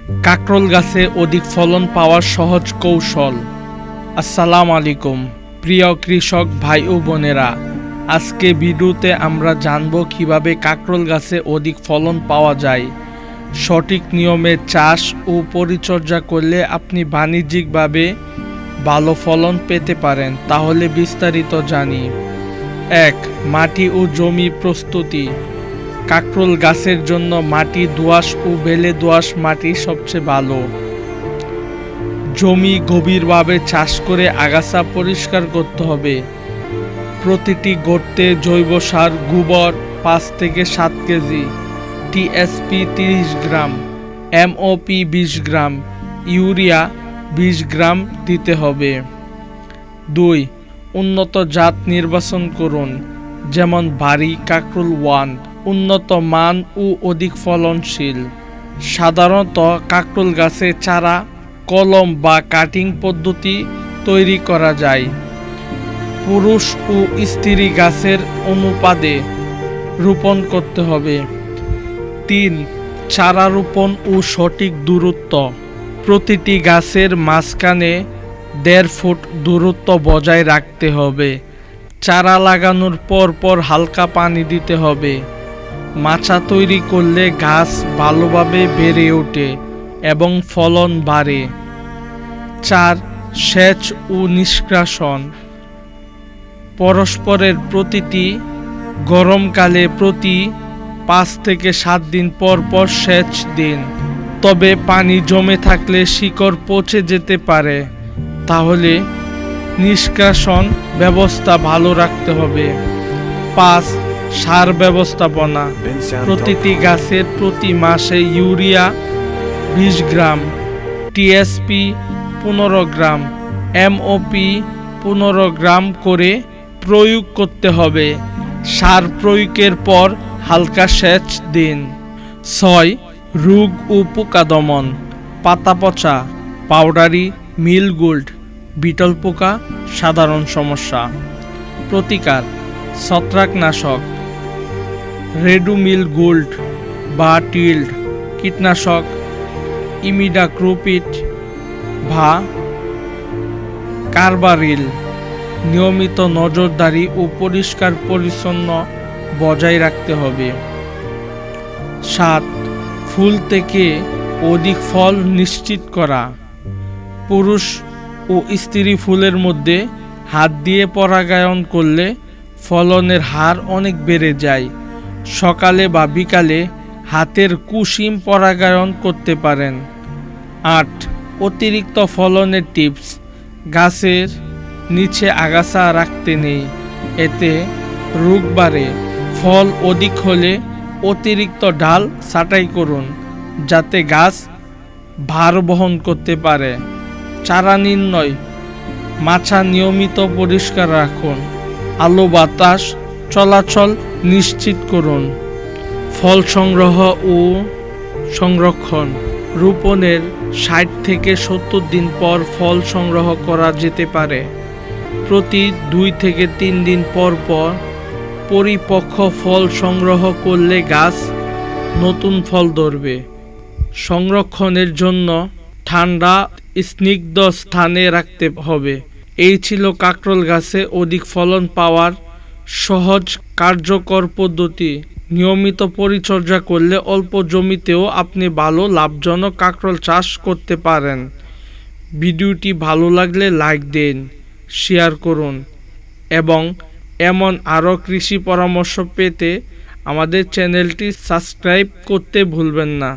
কাঁকরোল গাছে অধিক ফলন পাওয়ার সহজ কৌশল। আসসালামু আলাইকুম প্রিয় কৃষক ভাই ও বোনেরা, আজকে ভিডিওতে আমরা জানব কিভাবে কাঁকরোল গাছে অধিক ফলন পাওয়া যায়। সঠিক নিয়মে চাষ ও পরিচর্যা করলে আপনি বাণিজ্যিকভাবে ভালো ফলন পেতে পারেন। তাহলে বিস্তারিত জানি। 1. মাটি ও জমি প্রস্তুতি। কাঁকরোল গাছের জন্য মাটি দোআঁশ ও বেলে দোআঁশ মাটি সবচেয়ে ভালো। জমি গভীরভাবে চাষ করে আগাছা পরিষ্কার করতে হবে। প্রতিটি গর্তে জৈব সার গোবর 5 থেকে 7 কেজি, টিএসপি 30 গ্রাম, এমওপি 20 গ্রাম, ইউরিয়া 20 গ্রাম দিতে হবে। 2. উন্নত জাত নির্বাচন করুন, যেমন ভারী কাঁকরোল 1, উন্নত মান ও অধিক ফলনশীল। সাধারণত কাঁকরোল গাছে চারা কলম বা কাটিং পদ্ধতি তৈরি করা যায়। পুরুষ ও স্ত্রী গাছের অনুপাতে রোপণ করতে হবে। 3. চারা রোপণ ও সঠিক দূরত্ব। প্রতিটি গাছের মাঝখানে 1.5 ফুট দূরত্ব বজায় রাখতে হবে। চারা লাগানোর পর হালকা পানি দিতে হবে। মাচা তৈরি করলে গাছ ভালোভাবে বেড়ে ওঠে এবং ফলন বাড়ে। 4. সেচ ও নিষ্কাশন। পরস্পরের প্রতিটি গরমকালে প্রতি 5 থেকে 7 দিন পর সেচ দিন। তবে পানি জমে থাকলে শিকড় পচে যেতে পারে, তাহলে নিষ্কাশন ব্যবস্থা ভালো রাখতে হবে। 5. সার ব্যবস্থাপনা। প্রতিটি গাছের প্রতি মাসে ইউরিয়া 20 গ্রাম, টিএসপি 15 গ্রাম, এমওপি 15 গ্রাম করে প্রয়োগ করতে হবে। সার প্রয়োগের পর হালকা সেচ দিন। 6. রোগ ও পোকা দমন। পাতা পচা, পাউডারি মিলগোল্ড, বিটল পোকা সাধারণ সমস্যা। প্রতিকার: ছত্রাকনাশক রেডুমিল গোল্ড বা টিল্ড, কীটনাশক ইমিডাক্লোপিড বা কার্বারিল। নিয়মিত নজরদারি ও পরিষ্কার পরিচ্ছন্ন বজায় রাখতে হবে। 7. ফুল থেকে অধিক ফল নিশ্চিত করা। পুরুষ ও স্ত্রী ফুলের মধ্যে হাত দিয়ে পরাগায়ন করলে ফলনের হার অনেক বেড়ে যায়। সকালে বা বিকালে হাতের কুসুম পরাগায়ন করতে পারেন। 8. অতিরিক্ত ফলনের টিপস। গাছের নিচে আগাছা রাখতে নেই, এতে রোগ বাড়ে। ফল অধিক হলে অতিরিক্ত ডাল ছাঁটাই করুন, যাতে গাছ ভার বহন করতে পারে। চারা নির্ণয়। মাচা নিয়মিত পরিষ্কার রাখুন, আলো বাতাস চলাচল নিশ্চিত করুন। ফল সংগ্রহ ও সংরক্ষণ। রোপণের 60 থেকে 70 দিন পর ফল সংগ্রহ করা যেতে পারে। প্রতি 2 থেকে 3 দিন পর পরিপক্ক ফল সংগ্রহ করলে গাছ নতুন ফল ধরবে। সংরক্ষণের জন্য ঠান্ডা স্নিগ্ধ স্থানে রাখতে হবে। এই ছিল কাঁকরোল গাছে অধিক ফলন পাওয়ার সহজ কার্যকর পদ্ধতি। নিয়মিত পরিচর্যা করলে অল্প জমিতেও আপনি ভালো লাভজনক কাঁকরোল চাষ করতে পারেন। ভিডিওটি ভালো লাগলে লাইক দিন, শেয়ার করুন এবং এমন আরও কৃষি পরামর্শ পেতে আমাদের চ্যানেলটি সাবস্ক্রাইব করতে ভুলবেন না।